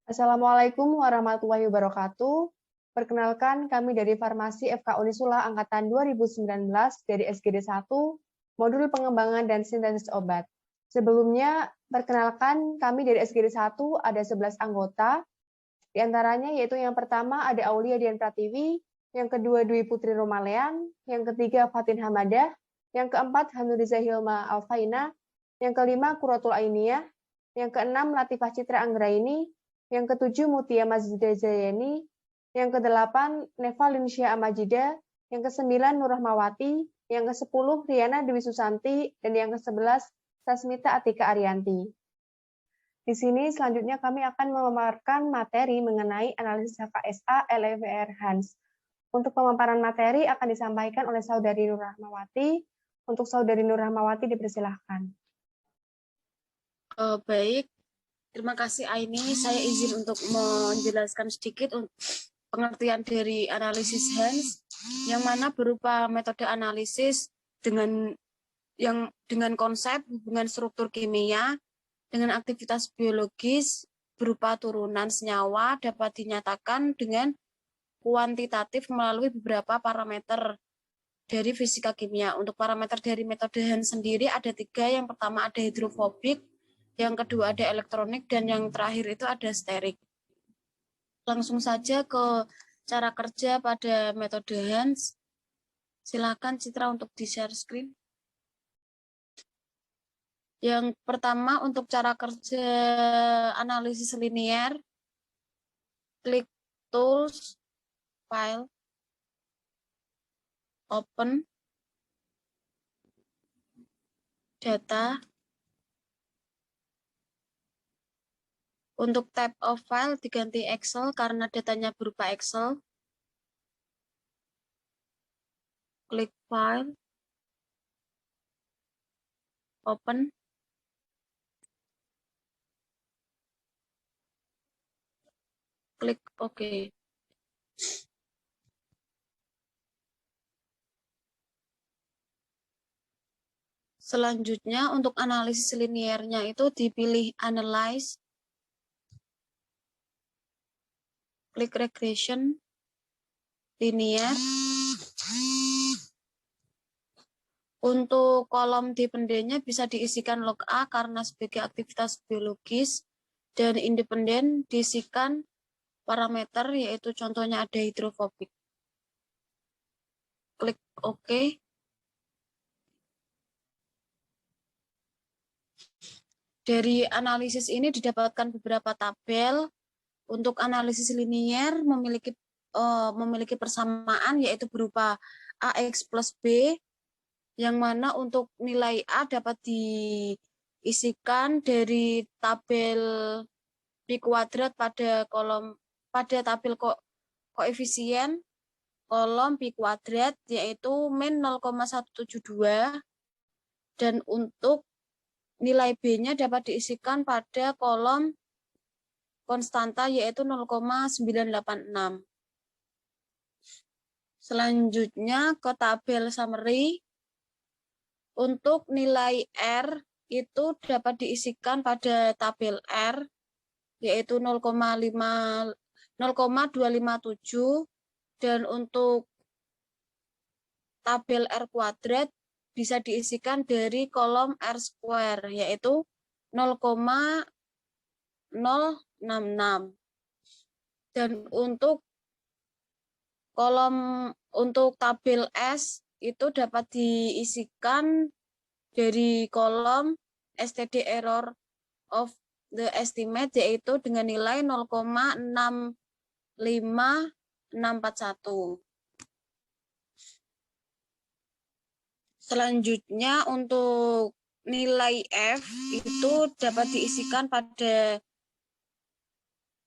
Assalamualaikum warahmatullahi wabarakatuh. Perkenalkan, kami dari Farmasi FK Unisula Angkatan 2019 dari SGD 1, Modul Pengembangan dan Sintesis Obat. Sebelumnya, perkenalkan kami dari SGD 1 ada 11 anggota, di antaranya yaitu yang pertama ada Aulia Dian Pratiwi, yang kedua Dwi Putri Romalean, yang ketiga Fatin Hamadah, yang keempat Hanuriza Hilma Alfaina, yang kelima Quratul Ainiyah, yang keenam Latifah Citra Anggraini, yang ketujuh Mutia Mazida Zayani, yang kedelapan Neva Linsya Amajida, yang kesembilan Nur Rahmawati, yang kesepuluh Riana Dewi Susanti, dan yang kesebelas Sasmita Atika Arianti. Di sini selanjutnya kami akan memaparkan materi mengenai analisis HKSA LEVR Hans. Untuk pemaparan materi akan disampaikan oleh Saudari Nur Rahmawati. Untuk Saudari Nur Rahmawati dipersilahkan. Baik, terima kasih Aini. Saya izin untuk menjelaskan sedikit pengertian dari analisis Hans, yang mana berupa metode analisis dengan konsep hubungan struktur kimia dengan aktivitas biologis berupa turunan senyawa dapat dinyatakan dengan kuantitatif melalui beberapa parameter dari fisika kimia. Untuk parameter dari metode Hans sendiri ada 3. Yang pertama ada hidrofobik, yang kedua ada elektronik, dan yang terakhir itu ada sterik. Langsung saja ke cara kerja pada metode Hans. Silakan Citra untuk di-share screen. Yang pertama untuk cara kerja analisis linier, klik Tools, File, Open, Data. Untuk type of file diganti Excel karena datanya berupa Excel. Klik File, Open, klik OK. Selanjutnya untuk analisis liniernya itu dipilih Analyze, klik Regression, Linear. Untuk kolom dependentnya bisa diisikan log A karena sebagai aktivitas biologis, dan independen diisikan parameter, yaitu contohnya ada hidrofobik. Klik OK. Dari analisis ini didapatkan beberapa tabel. Untuk analisis linier memiliki persamaan, yaitu berupa AX plus B, yang mana untuk nilai A dapat diisikan dari tabel Pi kuadrat pada tabel koefisien kolom Pi kuadrat, yaitu min 0,172, dan untuk nilai B-nya dapat diisikan pada kolom konstanta, yaitu 0,986. Selanjutnya ke tabel summary. Untuk nilai R itu dapat diisikan pada tabel R, yaitu 0,257, dan untuk tabel R kuadrat bisa diisikan dari kolom R square, yaitu 0,066. Dan untuk tabel S itu dapat diisikan dari kolom STD error of the estimate, yaitu dengan nilai 0,65641. Selanjutnya untuk nilai F itu dapat diisikan pada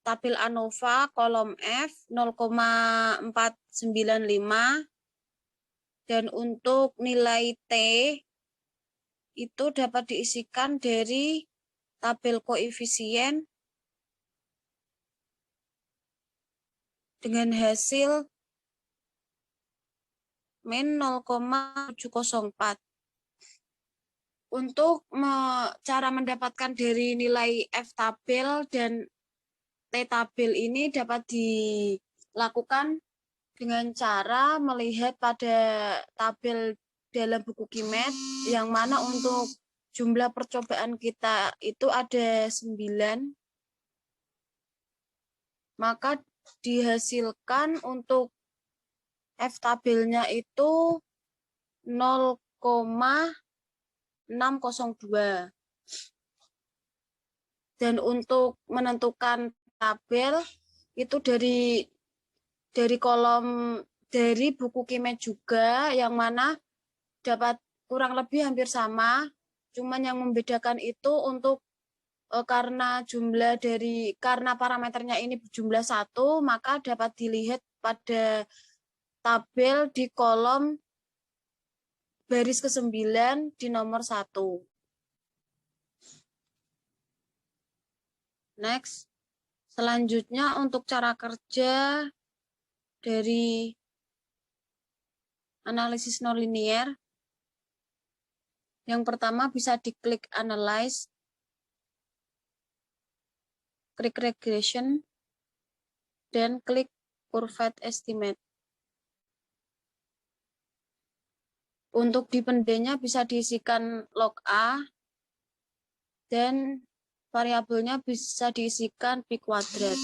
tabel ANOVA kolom F 0,495, dan untuk nilai T itu dapat diisikan dari tabel koefisien dengan hasil min 0,704. Untuk cara mendapatkan dari nilai F tabel dan T-tabel ini dapat dilakukan dengan cara melihat pada tabel dalam buku KIMET, yang mana untuk jumlah percobaan kita itu ada 9, maka dihasilkan untuk F-tabelnya itu 0,602. Dan untuk menentukan tabel itu dari kolom dari buku KIMET juga, yang mana dapat kurang lebih hampir sama, cuman yang membedakan itu untuk karena parameternya ini berjumlah 1, maka dapat dilihat pada tabel di kolom baris ke-9 di nomor 1. Next. Selanjutnya untuk cara kerja dari analisis nonlinear. Yang pertama bisa diklik Analyze, klik Regression, dan klik Curved Estimate. Untuk di pendenya bisa diisikan log A, dan variabelnya bisa diisikan pi kuadrat.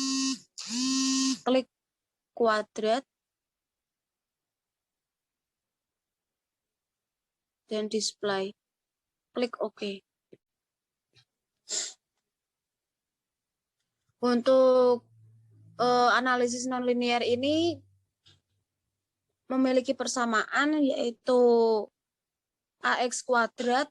Klik kuadrat, dan display. Klik OK. Untuk analisis nonlinear ini memiliki persamaan, yaitu AX kuadrat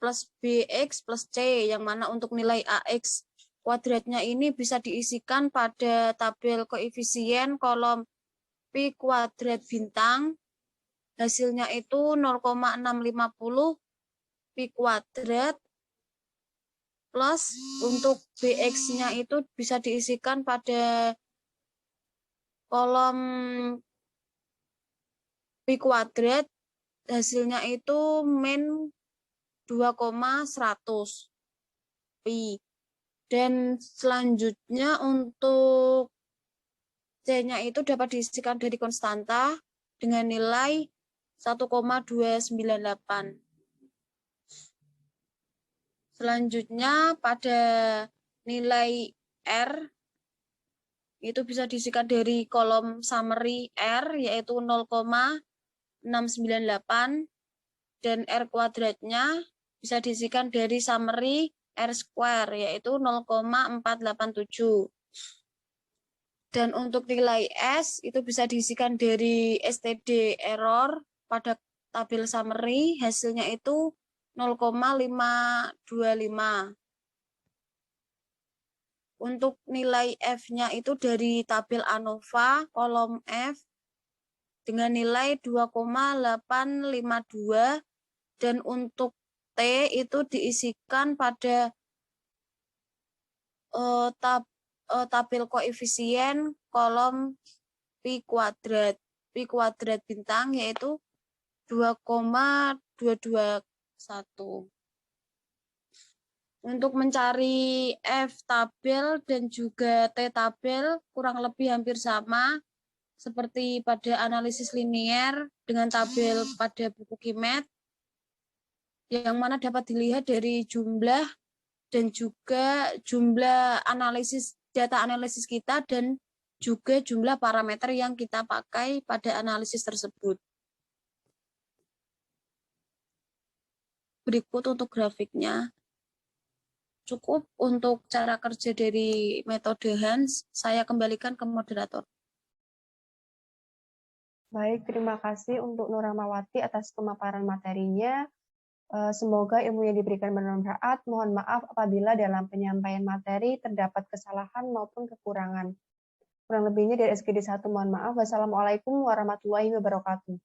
plus BX plus C, yang mana untuk nilai AX kuadratnya ini bisa diisikan pada tabel koefisien kolom pi kuadrat bintang. Hasilnya itu 0,650 pi kuadrat, plus untuk BX-nya itu bisa diisikan pada kolom pi kuadrat. Hasilnya itu min 2,100 pi. Dan selanjutnya untuk C-nya itu dapat diisikan dari konstanta dengan nilai 1,298. Selanjutnya pada nilai R itu bisa diisikan dari kolom summary R, yaitu 0,698, dan R kuadratnya bisa diisikan dari summary R square, yaitu 0,487. Dan untuk nilai S itu bisa diisikan dari STD error pada tabel summary, hasilnya itu 0,525. Untuk nilai F-nya itu dari tabel ANOVA kolom F dengan nilai 2,852, dan untuk T itu diisikan pada tabel koefisien kolom pi kuadrat bintang, yaitu 2,221. Untuk mencari F tabel dan juga T tabel kurang lebih hampir sama seperti pada analisis linear dengan tabel pada buku KIMET, yang mana dapat dilihat dari jumlah dan juga jumlah data analisis kita, dan juga jumlah parameter yang kita pakai pada analisis tersebut. Berikut untuk grafiknya. Cukup untuk cara kerja dari metode Hans. Saya kembalikan ke moderator. Baik, terima kasih untuk Nur Rahmawati atas pemaparan materinya. Semoga ilmu yang diberikan bermanfaat. Mohon maaf apabila dalam penyampaian materi terdapat kesalahan maupun kekurangan. Kurang lebihnya dari SGD 1 mohon maaf. Wassalamualaikum warahmatullahi wabarakatuh.